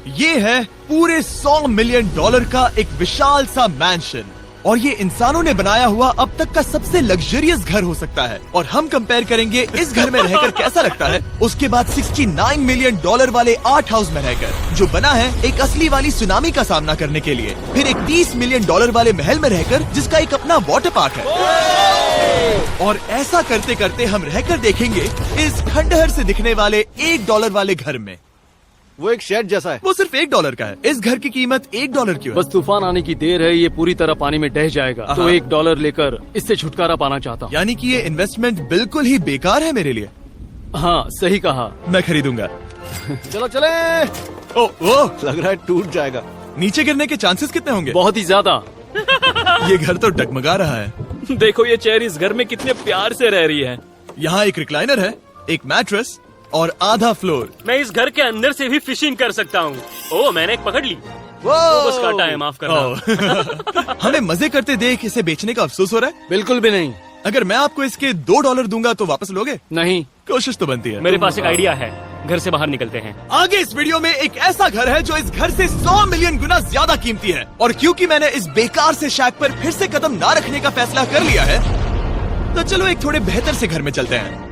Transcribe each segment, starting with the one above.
ये है पूरे $100 मिलियन का एक विशाल सा मैंशन, और ये इंसानों ने बनाया हुआ अब तक का सबसे लग्जरियस घर हो सकता है। और हम कंपेयर करेंगे इस घर में रहकर कैसा लगता है उसके बाद $69 मिलियन वाले आर्ट हाउस में रहकर, जो बना है एक असली वाली सुनामी का सामना करने के लिए। फिर एक $30 मिलियन वाले महल में रहकर जिसका एक अपना वाटर पार्क है। और ऐसा करते करते हम रहकर देखेंगे इस खंडहर से दिखने वाले $1 वाले घर में। वो एक शेड जैसा है। वो सिर्फ $1 का है। इस घर की कीमत $1 क्यों है? बस तूफान आने की देर है, ये पूरी तरह पानी में ढह जाएगा, तो $1 लेकर इससे छुटकारा पाना चाहता हूँ। यानी कि ये इन्वेस्टमेंट बिल्कुल ही बेकार है मेरे लिए। हाँ सही कहा। मैं खरीदूंगा। चलो चले। ओ, लग रहा है टूट जाएगा। नीचे गिरने के चांसेस कितने होंगे? बहुत ही ज्यादा। ये घर तो डगमगा रहा है। देखो ये चेयर इस घर में कितने प्यार से रह रही है। यहाँ एक रिक्लाइनर है, एक मैट्रेस और आधा फ्लोर। मैं इस घर के अंदर से भी फिशिंग कर सकता हूँ। ओह मैंने एक पकड़ ली। वो बस काटा है, माफ करना। हमें मजे करते देख इसे बेचने का अफसोस हो रहा है? बिल्कुल भी नहीं। अगर मैं आपको इसके $2 दूंगा तो वापस लोगे? नहीं। कोशिश तो बनती है। मेरे पास एक आइडिया है, घर से बाहर निकलते हैं। आगे इस वीडियो में एक ऐसा घर है जो इस घर से 100 मिलियन गुना ज्यादा कीमती है। और क्योंकि मैंने इस बेकार से शैक पर फिर से कदम ना रखने का फैसला कर लिया है, तो चलो एक थोड़े बेहतर से घर में चलते हैं।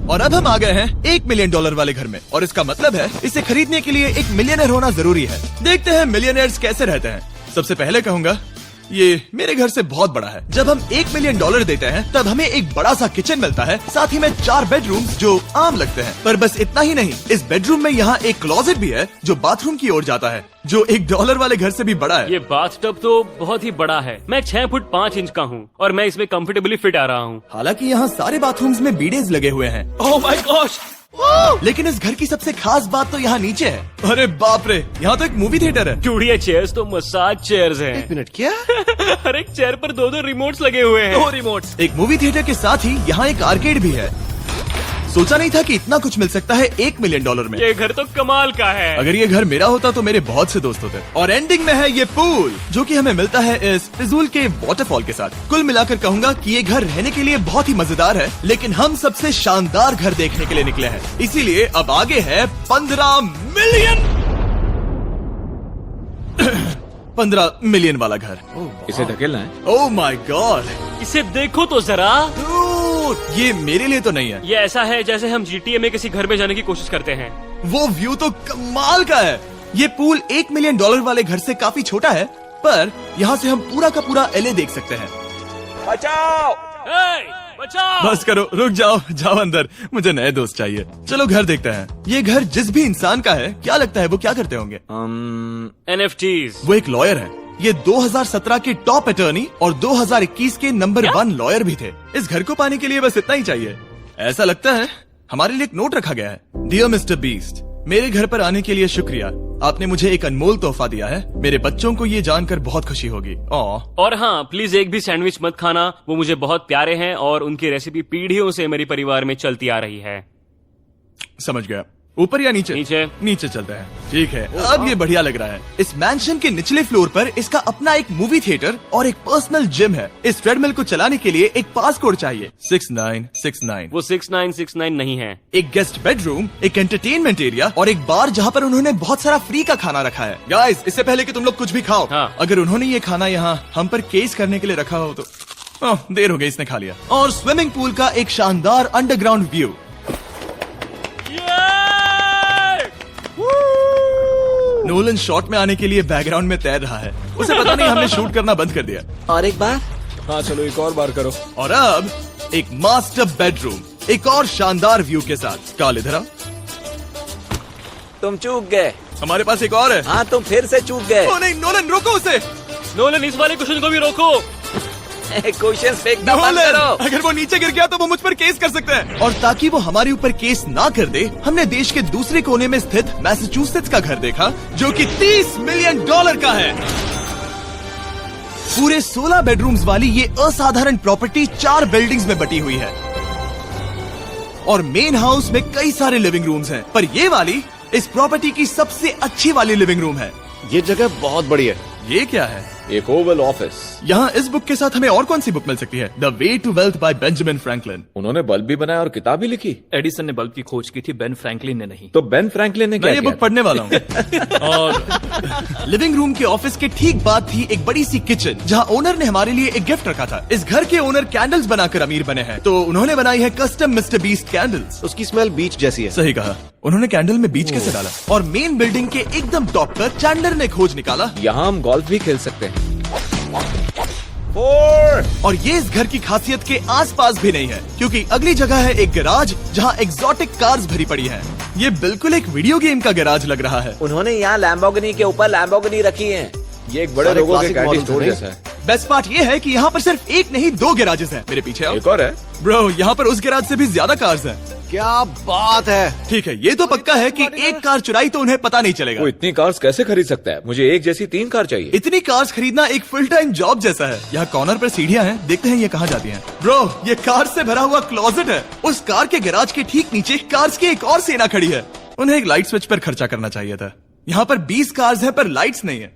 और अब हम आ गए हैं $1 मिलियन वाले घर में, और इसका मतलब है इसे खरीदने के लिए एक मिलियनर होना जरूरी है। देखते हैं मिलियनर्स कैसे रहते हैं। सबसे पहले कहूंगा ये मेरे घर से बहुत बड़ा है। जब हम $1 मिलियन देते हैं तब हमें एक बड़ा सा किचन मिलता है, साथ ही में 4 बेडरूम्स जो आम लगते हैं। पर बस इतना ही नहीं, इस बेडरूम में यहाँ एक क्लोजेट भी है जो बाथरूम की ओर जाता है, जो $1 वाले घर से भी बड़ा है। ये बाथटब तो बहुत ही बड़ा है। मैं 6 फुट 5 इंच का हूँ और मैं इसमें कंफर्टेबली फिट आ रहा हूँ। हालांकि यहाँ सारे बाथरूम्स में बीडेज लगे हुए हैं। Oh my gosh! लेकिन इस घर की सबसे खास बात तो यहाँ नीचे है। अरे बाप रे, यहाँ तो एक मूवी थिएटर है। टूड ये चेयर्स तो मसाज चेयर्स हैं। 1 मिनट क्या? हर एक चेयर पर 2 रिमोट्स लगे हुए हैं। 2 रिमोट्स। एक मूवी थिएटर के साथ ही यहाँ एक आर्केड भी है। सोचा नहीं था कि इतना कुछ मिल सकता है $1 मिलियन में। ये घर तो कमाल का है। अगर ये घर मेरा होता तो मेरे बहुत से दोस्त होते। और एंडिंग में है ये पूल, जो कि हमें मिलता है इस फिजूल के वाटरफॉल के साथ। कुल मिलाकर कहूंगा कि ये घर रहने के लिए बहुत ही मजेदार है, लेकिन हम सबसे शानदार घर देखने के लिए निकले हैं। इसीलिए अब आगे है 15 मिलियन वाला घर। इसे धकेलना है। ओह माय गॉड, इसे देखो तो जरा। ये मेरे लिए तो नहीं है। ये ऐसा है जैसे हम GTA में किसी घर में जाने की कोशिश करते हैं। वो व्यू तो कमाल का है। ये पूल $1 मिलियन वाले घर से काफी छोटा है, पर यहाँ से हम पूरा का पूरा LA देख सकते हैं। बचाओ! बचाओ! बस करो, रुक जाओ, जाओ अंदर, मुझे नए दोस्त चाहिए। चलो घर देखते हैं। ये घर जिस भी इंसान का है, क्या लगता है वो क्या करते होंगे? NFTs। वो एक लॉयर है। ये 2017 के टॉप अटर्नी और 2021 के नंबर 1 लॉयर भी थे। इस घर को पाने के लिए बस इतना ही चाहिए। ऐसा लगता है हमारे लिए एक नोट रखा गया है। डियर मिस्टर बीस्ट, मेरे घर पर आने के लिए शुक्रिया। आपने मुझे एक अनमोल तोहफा दिया है। मेरे बच्चों को ये जानकर बहुत खुशी होगी। और हाँ, प्लीज एक भी सैंडविच मत खाना, वो मुझे बहुत प्यारे हैं और उनकी रेसिपी पीढ़ियों से मेरे परिवार में चलती आ रही है। समझ गया। ऊपर या नीचे? नीचे चलते हैं। ठीक है, अब ये बढ़िया लग रहा है। इस मैंशन के निचले फ्लोर पर इसका अपना एक मूवी थिएटर और एक पर्सनल जिम है। इस ट्रेडमिल को चलाने के लिए एक पासकोड चाहिए, 6969। वो 6969 नहीं है। एक गेस्ट बेडरूम, एक एंटरटेनमेंट एरिया और एक बार जहाँ पर उन्होंने बहुत सारा फ्री का खाना रखा है। गाइस, इससे पहले कि तुम लोग कुछ भी खाओ, अगर उन्होंने ये खाना यहाँ हम पर केस करने के लिए रखा हो तो देर हो गई, इसने खा लिया। और स्विमिंग पूल का एक शानदार अंडरग्राउंड व्यू। नोलन शॉट में आने के लिए बैकग्राउंड में तैर रहा है। उसे पता नहीं हमने शूट करना बंद कर दिया। और एक बार? हाँ चलो एक और बार करो। और अब एक मास्टर बेडरूम, एक और शानदार व्यू के साथ। काल इधर आओ। तुम चूक गए। हमारे पास एक और है। हाँ तुम फिर से चूक गए। ओ नहीं, नोलन रोको उसे। नोलन, इस वाले क्वेश्चन को भी रोको। क्वेश्चन फेंकना बंद करो। अगर वो नीचे गिर गया तो वो मुझ पर केस कर सकते हैं। और ताकि वो हमारे ऊपर केस ना कर दे, हमने देश के दूसरे कोने में स्थित मैसाचुसेट्स का घर देखा, जो कि $30 मिलियन का है। पूरे 16 बेडरूम्स वाली ये असाधारण प्रॉपर्टी 4 बिल्डिंग्स में बटी हुई है और मेन हाउस में कई सारे लिविंग रूम्स हैं। पर ये वाली इस प्रॉपर्टी की सबसे अच्छी वाली लिविंग रूम है। ये जगह बहुत बड़ी है। ये क्या है? एक ओवल ऑफिस। यहाँ इस बुक के साथ हमें और कौन सी बुक मिल सकती है? The way to wealth by Benjamin Franklin. उन्होंने बल्ब भी बनाया और किताब भी लिखी। एडिसन ने बल्ब की खोज की थी, बेन फ्रैंकलिन ने नहीं। तो बेन फ्रैंकलिन ने मैं क्या ये किया? बुक पढ़ने वाला हूँ। और लिविंग रूम के ऑफिस के ठीक बाद थी एक बड़ी सी किचन, जहाँ ओनर ने हमारे लिए एक गिफ्ट रखा था। इस घर के ओनर कैंडल्स बनाकर अमीर बने हैं, तो उन्होंने बनाई है कस्टम मिस्टर बीस्ट कैंडल्स। उसकी स्मेल बीच जैसी है। सही कहा, उन्होंने कैंडल में बीच कैसे डाला? और मेन बिल्डिंग के एकदम टॉप पर चैंडलर ने खोज निकाला। यहाँ हम गोल्फ भी खेल सकते हैं। और ये इस घर की खासियत के आसपास भी नहीं है, क्योंकि अगली जगह है एक गैराज जहाँ एग्जॉटिक कार्स भरी पड़ी हैं। ये बिल्कुल एक वीडियो गेम का गैराज लग रहा है। उन्होंने यहाँ लैम्बोर्गिनी के ऊपर लैम्बोर्गिनी रखी है। ये एक बड़े सारे लोगों के classic कैंडी models स्टोर हैं। जैसा है। बेस्ट पार्ट ये है कि यहाँ पर सिर्फ एक नहीं 2 गैराजेस हैं। मेरे पीछे आओ। एक और है। ब्रो, यहाँ पर उस गैराज से भी ज्यादा कार्स हैं। क्या बात है। ठीक है, ये तो पक्का है कि एक कार चुराई तो उन्हें पता नहीं चलेगा। वो इतनी कार्स कैसे खरीद सकता है? मुझे एक जैसी 3 कार चाहिए। इतनी कार्स खरीदना एक फुल टाइम जॉब जैसा है। यहाँ कॉर्नर पर सीढ़ियाँ हैं, देखते हैं ये कहाँ जाती हैं। ब्रो, ये कार से भरा हुआ क्लोजेट है। उस कार के गैराज के ठीक नीचे कार्स की एक और सेना खड़ी है। उन्हें एक लाइट स्विच पर खर्चा करना चाहिए था। यहाँ पर 20 कार्स हैं पर लाइट्स नहीं है।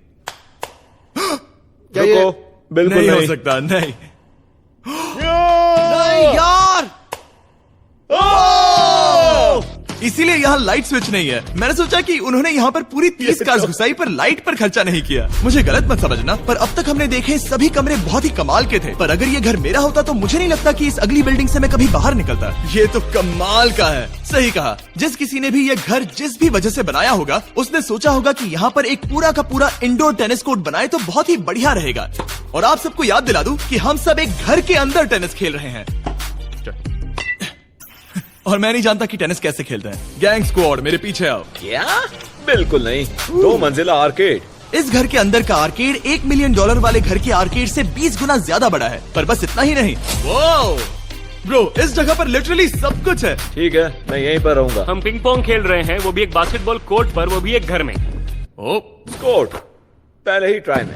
क्या ये- रुको, बिल्कुल नहीं हो नहीं। सकता, नहीं। नहीं यार। इसीलिए यहाँ लाइट स्विच नहीं है। मैंने सोचा कि उन्होंने यहाँ पर पूरी 30 कार्स घुसाई पर लाइट पर खर्चा नहीं किया। मुझे गलत मत समझना, पर अब तक हमने देखे सभी कमरे बहुत ही कमाल के थे। पर अगर ये घर मेरा होता तो मुझे नहीं लगता कि इस अगली बिल्डिंग से मैं कभी बाहर निकलता। ये तो कमाल का है। सही कहा, जिस किसी ने भी ये घर जिस भी वजह से बनाया होगा, उसने सोचा होगा कि यहाँ पर एक पूरा का पूरा इंडोर टेनिस कोर्ट बनाए तो बहुत ही बढ़िया रहेगा। और आप सबको याद दिला दूं कि हम सब एक घर के अंदर टेनिस खेल रहे हैं। और मैं नहीं जानता कि टेनिस कैसे खेलते हैं। गैंग स्क्वाड, मेरे पीछे आओ। क्या? बिल्कुल नहीं। 2 मंजिला आर्केड। इस घर के अंदर का आर्केड $1 मिलियन वाले घर के आर्केड से 20 गुना ज्यादा बड़ा है। पर बस इतना ही नहीं। वाओ ब्रो, इस जगह पर लिटरली सब कुछ है। ठीक है, मैं यहीं पर रहूंगा। हम पिंग पोंग खेल रहे हैं, वो भी एक बास्केटबॉल कोर्ट पर, वो भी एक घर में। ओ, कोर्ट पहले ही ट्राई में।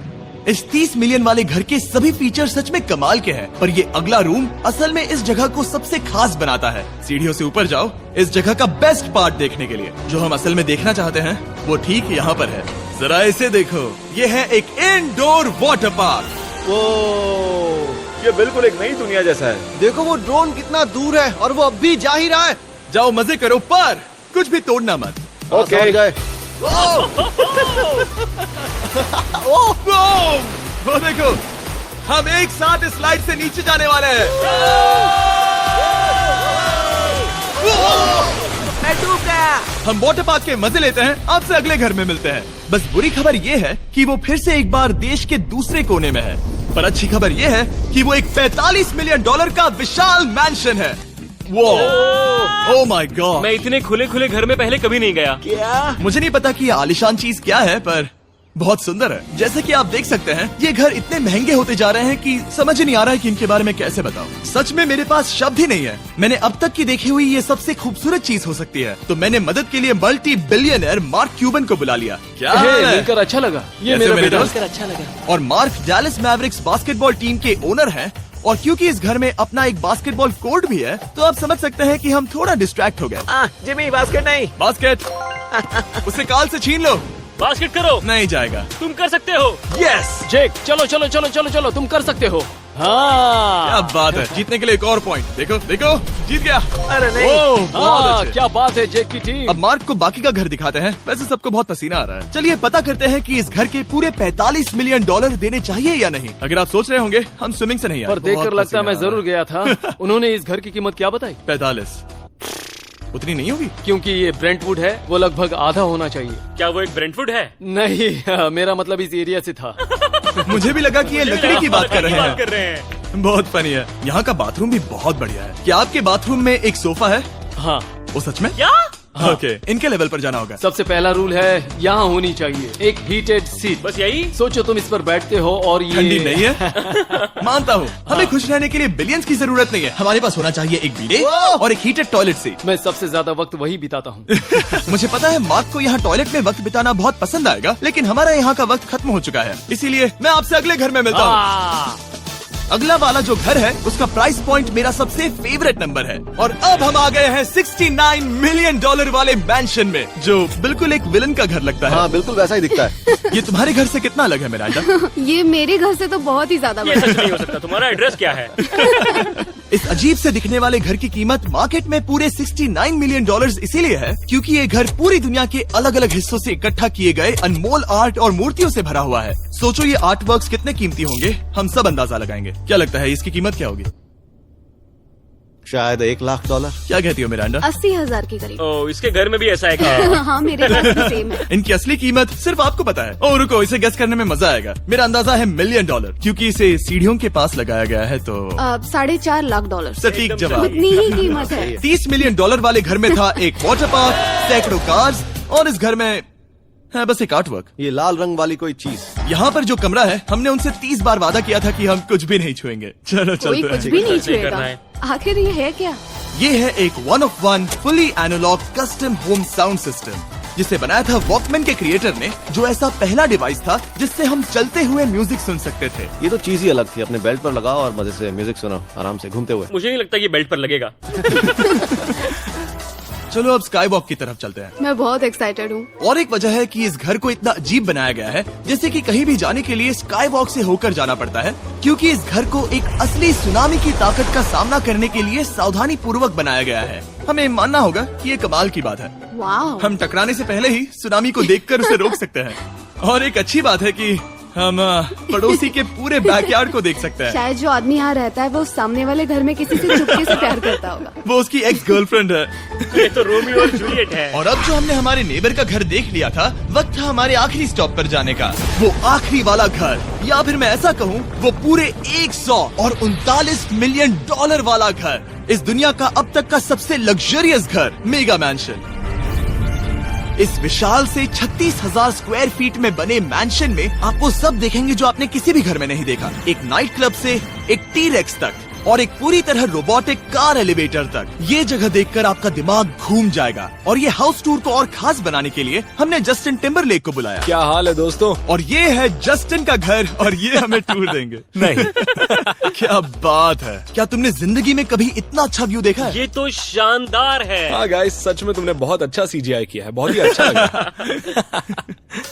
इस 30 मिलियन वाले घर के सभी फीचर सच में कमाल के हैं, पर ये अगला रूम असल में इस जगह को सबसे खास बनाता है। सीढ़ियों से ऊपर जाओ इस जगह का बेस्ट पार्ट देखने के लिए। जो हम असल में देखना चाहते हैं वो ठीक यहाँ पर है। जरा इसे देखो, ये है एक इंडोर वाटर पार्क। ये बिल्कुल एक नई दुनिया जैसा है। देखो वो ड्रोन कितना दूर है और वो अब भी जा ही रहा है। जाओ मजे करो, पर कुछ भी तोड़ना मत। ओके। समझ गए। वो देखो, हम एक साथ इस स्लाइड से नीचे जाने वाले हैं। मैं डूब गया। हम वाटर पार्क के मजे लेते हैं, आपसे अगले घर में मिलते हैं। बस बुरी खबर ये है कि वो फिर से एक बार देश के दूसरे कोने में है। पर अच्छी खबर ये है कि वो एक $45 मिलियन का विशाल मैंशन है। वो ओह माय गॉड, मैं इतने खुले खुले घर में पहले कभी नहीं गया। क्या? मुझे नहीं पता कि ये आलिशान चीज क्या है, पर बहुत सुंदर है। जैसे कि आप देख सकते हैं, ये घर इतने महंगे होते जा रहे हैं कि समझ ही नहीं आ रहा है कि इनके बारे में कैसे बताऊं। सच में मेरे पास शब्द ही नहीं है। मैंने अब तक की देखी हुई ये सबसे खूबसूरत चीज हो सकती है। तो मैंने मदद के लिए मल्टी बिलियनर मार्क क्यूबन को बुला लिया। क्या हे, हाल है? मिलकर अच्छा लगा। ये कैसे मेरा मेरे बेटा। दोस्त? अच्छा लगा। और mark Dallas Mavericks basketball team के ओनर हैं। और क्योंकि इस घर में अपना एक बास्केटबॉल कोर्ट भी है, तो आप समझ सकते हैं कि हम थोड़ा डिस्ट्रैक्ट हो गए। जिमी, बास्केट नहीं। बास्केट उसे काल से छीन लो। बास्केट करो, नहीं जाएगा। तुम कर सकते हो। यस, जेक, चलो चलो चलो चलो चलो, तुम कर सकते हो। क्या हाँ बात है। जीतने के लिए एक और पॉइंट। देखो देखो, जीत गया। अरे नहीं। ओह, बहुत हाँ, अच्छे। क्या बात है जेक की टीम। अब मार्क को बाकी का घर दिखाते हैं। वैसे सबको बहुत पसीना आ रहा है। चलिए पता करते हैं कि इस घर के पूरे $45 मिलियन देने चाहिए या नहीं। अगर आप सोच रहे होंगे हम स्विमिंग से नहीं आए, पर देखकर बहुत लगता है मैं पसीना आ जरूर गया था। उन्होंने इस घर की कीमत क्या बताई? 45 उतनी नहीं होगी। क्योंकि ये ब्रेंटवुड है, वो लगभग आधा होना चाहिए। क्या वो एक ब्रेंटफुड है? नहीं, मेरा मतलब इस एरिया से था। मुझे भी लगा कि ये लकड़ी की बात कर रहे बात कर हैं। रहे हैं। बहुत फनी है। यहाँ का बाथरूम भी बहुत बढ़िया है। क्या आपके बाथरूम में एक सोफा है? हाँ, वो सच में? क्या? ओके, इनके लेवल पर जाना होगा। सबसे पहला रूल है यहाँ होनी चाहिए एक हीटेड सीट। बस यही? सोचो तुम इस पर बैठते हो और ये ठंडी नहीं है। मानता हूँ, हमें खुश रहने के लिए बिलियंस की जरूरत नहीं है। हमारे पास होना चाहिए एक बीडे और एक हीटेड टॉयलेट सीट। मैं सबसे ज्यादा वक्त वही बिताता हूँ। मुझे पता है मार्क को यहाँ टॉयलेट में वक्त बिताना बहुत पसंद आएगा, लेकिन हमारा यहाँ का वक्त खत्म हो चुका है। इसीलिए मैं आपसे अगले घर में मिलता हूँ। अगला वाला जो घर है उसका प्राइस पॉइंट मेरा सबसे फेवरेट नंबर है। और अब हम आ गए हैं $69 मिलियन वाले मैंशन में, जो बिल्कुल एक विलन का घर लगता है। हाँ बिल्कुल वैसा ही दिखता है। ये तुम्हारे घर से कितना अलग है मिरांडा? ये मेरे घर से तो बहुत ही ज्यादा ये बड़ा सच नहीं हो सकता। तुम्हारा एड्रेस क्या है? इस अजीब से दिखने वाले घर की कीमत मार्केट में पूरे $69 मिलियन इसीलिए है क्योंकि ये घर पूरी दुनिया के अलग अलग हिस्सों से इकट्ठा किए गए अनमोल आर्ट और मूर्तियों से भरा हुआ है। सोचो ये आर्ट वर्क्स कितने कीमती होंगे, हम सब अंदाजा लगाएंगे। क्या लगता है इसकी कीमत क्या होगी? शायद $1 लाख। क्या कहती हो मिरांडा? 80,000 के करीब। ओ, इसके घर में भी ऐसा है क्या? हाँ मेरे घर भी सेम है। इनकी असली कीमत सिर्फ आपको पता है। ओ रुको, इसे गेस करने में मजा आएगा। मेरा अंदाजा है $1 मिलियन क्योंकि इसे सीढ़ियों के पास लगाया गया है तो $4.5 लाख। सटीक जवाब। उतनी ही कीमत है। $30 मिलियन वाले घर में था एक वाटर पार्क, सैकड़ों कार्स और इस घर में है बस एक आर्ट वर्क। ये लाल रंग वाली कोई चीज। यहाँ पर जो कमरा है हमने उनसे 30 बार वादा किया था कि हम कुछ भी नहीं छुएंगे। चलो कोई चलते कुछ हैं। भी नहीं करना छुएगा। है। आखिर ये है क्या? ये है एक 1 of 1 fully analogue custom home sound system जिसे बनाया था वॉकमैन के क्रिएटर ने, जो ऐसा पहला डिवाइस था जिससे हम चलते हुए म्यूजिक सुन सकते थे। ये तो चीज ही अलग थी। अपने बेल्ट पर लगाओ और मजे से म्यूजिक सुनो आराम से घूमते हुए। मुझे नहीं लगता ये बेल्ट पर लगेगा। चलो अब स्काई वॉक की तरफ चलते हैं। मैं बहुत एक्साइटेड हूँ। और एक वजह है कि इस घर को इतना अजीब बनाया गया है जैसे कि कहीं भी जाने के लिए स्काई वॉक से होकर जाना पड़ता है, क्योंकि इस घर को एक असली सुनामी की ताकत का सामना करने के लिए सावधानी पूर्वक बनाया गया है। हमें मानना होगा कि ये कमाल की बात है। वाह। हम टकराने से पहले ही सुनामी को देखकर उसे रोक सकते हैं। और एक अच्छी बात है कि हम पड़ोसी के पूरे बैकयार्ड को देख सकते हैं। शायद जो आदमी यहाँ रहता है वो उस सामने वाले घर में किसी से चुपके से प्यार करता होगा। वो उसकी एक्स गर्लफ्रेंड है। ये तो रोमियो और जूलियट है। और अब जो हमने हमारे नेबर का घर देख लिया था, वक्त था हमारे आखिरी स्टॉप पर जाने का। वो आखिरी वाला घर, या फिर मैं ऐसा कहूँ वो पूरे 139 मिलियन वाला घर, इस दुनिया का अब तक का सबसे लग्जरियस घर, मेगा मैंशन। इस विशाल से 36,000 स्क्वायर फीट में बने मैंशन में आप वो सब देखेंगे जो आपने किसी भी घर में नहीं देखा। एक नाइट क्लब से एक टी-रेक्स तक और एक पूरी तरह रोबोटिक कार एलिवेटर तक। ये जगह देखकर आपका दिमाग घूम जाएगा। और ये हाउस टूर को और खास बनाने के लिए हमने जस्टिन टिम्बरलेक को बुलाया। क्या हाल है दोस्तों? और ये है जस्टिन का घर और ये हमें टूर देंगे। नहीं। क्या बात है, क्या तुमने जिंदगी में कभी इतना अच्छा व्यू देखा है? ये तो शानदार है। हाँ गाइस, सच में तुमने बहुत अच्छा CGI किया है। बहुत ही अच्छा लगा।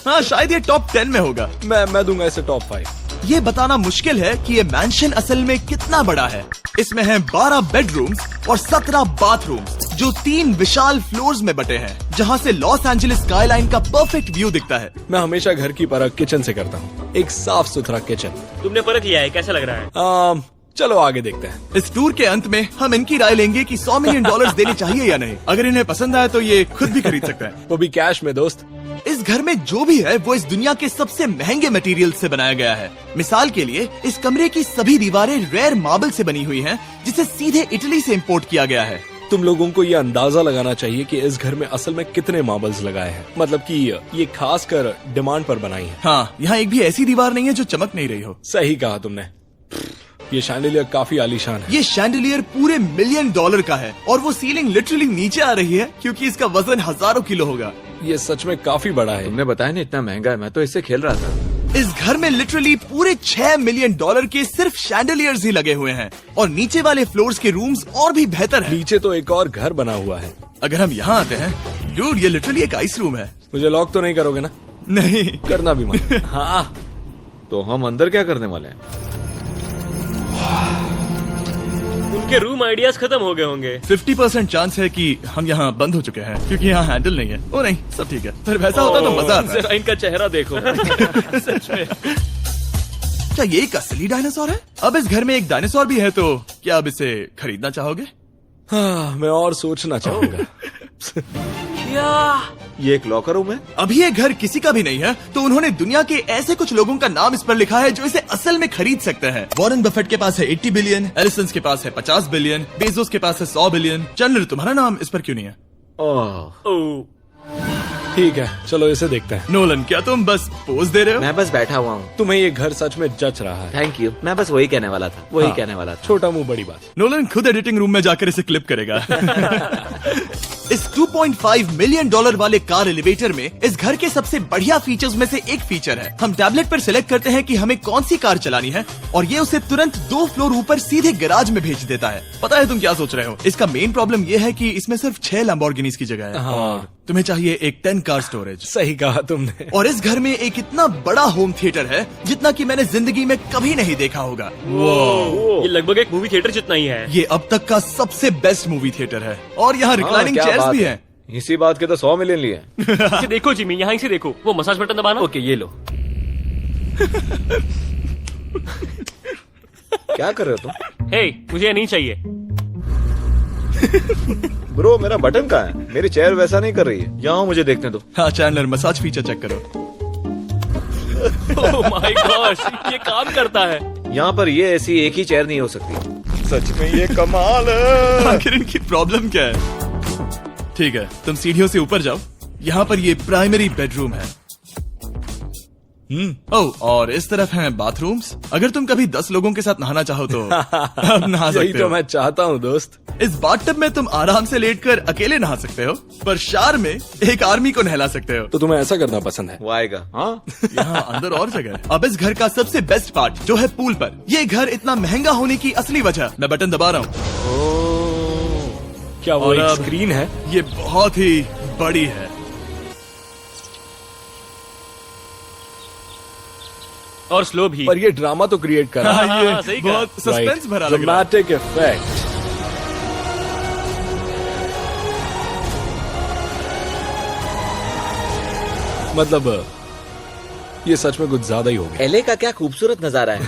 हाँ शायद ये टॉप 10 में होगा। मैं दूंगा इसे टॉप 5। ये बताना मुश्किल है कि ये मैंशन असल में कितना बड़ा है। इसमें हैं 12 बेडरूम्स और 17 बाथरूम्स जो 3 विशाल फ्लोर्स में बटे हैं, जहाँ से लॉस एंजलिस स्काईलाइन का परफेक्ट व्यू दिखता है। मैं हमेशा घर की परख किचन से करता हूँ। एक साफ सुथरा किचन। तुमने परख लिया है, कैसा लग रहा है? चलो आगे देखते हैं। इस टूर के अंत में हम इनकी राय लेंगे कि $100 मिलियन देने चाहिए या नहीं। अगर इन्हें पसंद आए तो ये खुद भी खरीद सकते हैं। वो भी कैश में दोस्त। इस घर में जो भी है वो इस दुनिया के सबसे महंगे मटेरियल से बनाया गया है। मिसाल के लिए इस कमरे की सभी दीवारें रेयर मार्बल से बनी हुई हैं, जिसे सीधे इटली से इंपोर्ट किया गया है। तुम लोगों को ये अंदाजा लगाना चाहिए कि इस घर में असल में कितने मार्बल्स लगाए हैं। मतलब कि ये खास कर डिमांड पर बनाई है। हाँ, यहाँ एक भी ऐसी दीवार नहीं है जो चमक नहीं रही हो। सही कहा तुमने। ये शैंडिलियर काफी आलीशान है। ये शैंडिलियर पूरे $1 मिलियन का है और वो सीलिंग लिटरली नीचे आ रही है क्योंकि इसका वजन हजारों किलो होगा। ये सच में काफी बड़ा है। तुमने बताया ना इतना महंगा है, मैं तो इससे खेल रहा था। इस घर में लिटरली पूरे $6 मिलियन के सिर्फ शैंडिलियर्स ही लगे हुए हैं और नीचे वाले फ्लोर्स के रूम्स और भी बेहतर हैं। नीचे तो एक और घर बना हुआ है। अगर हम यहाँ आते हैं, डूड, ये लिटरली एक आइस रूम है। मुझे लॉक तो नहीं करोगे ना? नहीं करना भी मत। हाँ, तो हम अंदर क्या करने वाले हैं? उनके रूम आइडियाज खत्म हो गए होंगे। 50% चांस है कि हम यहाँ बंद हो चुके हैं क्योंकि यहाँ हैंडल नहीं है। ओ नहीं, सब ठीक है। पर वैसा होता तो मजा आता। जरा इनका चेहरा देखो। सच में। क्या ये एक असली डायनासोर है? अब इस घर में एक डायनासोर भी है, तो क्या अब इसे खरीदना चाहोगे? हाँ, मैं और सोचना चाहूंगा। ये एक लॉकर रूम है। अभी ये घर किसी का भी नहीं है, तो उन्होंने दुनिया के ऐसे कुछ लोगों का नाम इस पर लिखा है जो इसे असल में खरीद सकते हैं। वॉरेन बफेट के पास है 80 बिलियन, एलिसन के पास है 50 बिलियन, बेजोस के पास है 100 बिलियन। चंद्र, तुम्हारा नाम इस पर क्यों नहीं है? ओह, ठीक है, चलो इसे देखते हैं। नोलन, क्या तुम बस पोज दे रहे हो? मैं बस बैठा हुआ हूँ। तुम्हें ये घर सच में जच रहा है। Thank you. मैं बस वही कहने वाला था। वही हाँ, कहने वाला था। छोटा मुंह बड़ी बात। नोलन खुद एडिटिंग रूम में जाकर इसे क्लिप करेगा। इस $2.5 मिलियन वाले कार एलिवेटर में इस घर के सबसे बढ़िया फीचर्स में से एक फीचर है। हम टैबलेट पर सिलेक्ट करते हैं कि हमें कौन सी कार चलानी है और ये उसे तुरंत 2 फ्लोर ऊपर सीधे गैराज में भेज देता है। पता है तुम क्या सोच रहे हो? इसका मेन प्रॉब्लम ये है कि इसमें सिर्फ 6 लैम्बोर्गिनीज की जगह है और तुम्हें चाहिए एक 10 कार स्टोरेज। सही कहा तुमने। और इस घर में एक इतना बड़ा होम थिएटर है जितना कि मैंने जिंदगी में कभी नहीं देखा होगा। ये लगभग एक मूवी थिएटर जितना ही है। ये अब तक का सबसे बेस्ट मूवी थिएटर है और यहाँ रिक्लाइनिंग क्या चेयर्स बात भी है। हैं। इसी बात के तो 100 मिलियन लिए हैं। इसे देखो जिमी, यहाँ इसे देखो, वो मसाज बटन दबाना। ओके, ये लो। क्या कर रहे हो तुम? हे, मुझे ये नहीं चाहिए। ब्रो मेरा बटन कहाँ है? मेरी चेयर वैसा नहीं कर रही है। यहाँ मुझे देखने दो। हाँ चैंडलर, मसाज फीचर चेक करो। ओह माय गॉश, ये काम करता है। यहाँ पर ये ऐसी एक ही चेयर नहीं हो सकती। सच में ये कमाल है। आखिर इनकी प्रॉब्लम क्या है? ठीक है, तुम सीढ़ियों से ऊपर जाओ। यहाँ पर ये प्राइमरी बेडरूम है। ओह, और इस तरफ हैं बाथरूम्स। अगर तुम कभी 10 लोगों के साथ नहाना चाहो तो अब नहा यही सकते तो हो। मैं चाहता हूँ दोस्त। इस बाथटब में तुम आराम से लेटकर अकेले नहा सकते हो, पर शार में एक आर्मी को नहला सकते हो। तो तुम्हें ऐसा करना पसंद है? वो आएगा। हाँ यहाँ अंदर और जगह है। अब इस घर का सबसे बेस्ट पार्ट जो है पूल पर। ये घर इतना महंगा होने की असली वजह, मैं बटन दबा रहा हूँ। क्या वो और एक अब स्क्रीन है? ये बहुत ही बड़ी है। और स्लो भी। पर ये ड्रामा तो क्रिएट कर रहा है। हाँ, ये सही कहा। बहुत सस्पेंस भरा लग रहा है। Dramatic effect. मतलब ये सच में कुछ ज्यादा ही हो गया। एलए का क्या खूबसूरत नजारा है।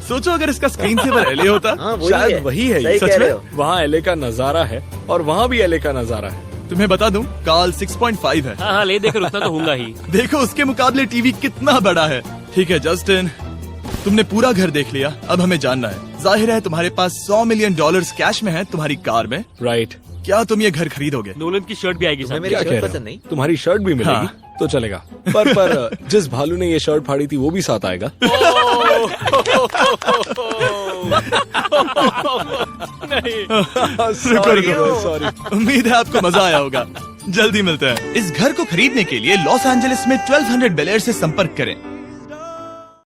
सोचो अगर इसका स्क्रीन सेवर एलए होता। हाँ वही शायद है। वही है ये। सही सच कह में? रहे हो। वहाँ एलए का नजारा है और वहाँ भी एलए का नजारा है। तुम्हें बता दूं, काल 6.5 है। हाँ हाँ, ले देकर उतना तो होगा ही। देखो उसके मुकाबले टीवी कितना बड़ा है। ठीक है जस्टिन, तुमने पूरा घर देख लिया, अब हमें जानना है। जाहिर है तुम्हारे पास $100 मिलियन कैश में है तुम्हारी कार में। राइट। क्या तुम ये घर खरीदोगे? नोलन की शर्ट भी आएगी तुम्हें साथ। मेरी क्या कह शर्ट रहे पसंद हो? नहीं? तुम्हारी शर्ट भी मिलेगी हाँ। तो चलेगा। पर जिस भालू ने ये शर्ट फाड़ी थी वो भी साथ आएगा। सॉरी। उम्मीद है आपको मजा आया होगा। जल्दी मिलते हैं। इस घर को खरीदने के लिए लॉस एंजलिस में 1200 बेल एयर से संपर्क करें।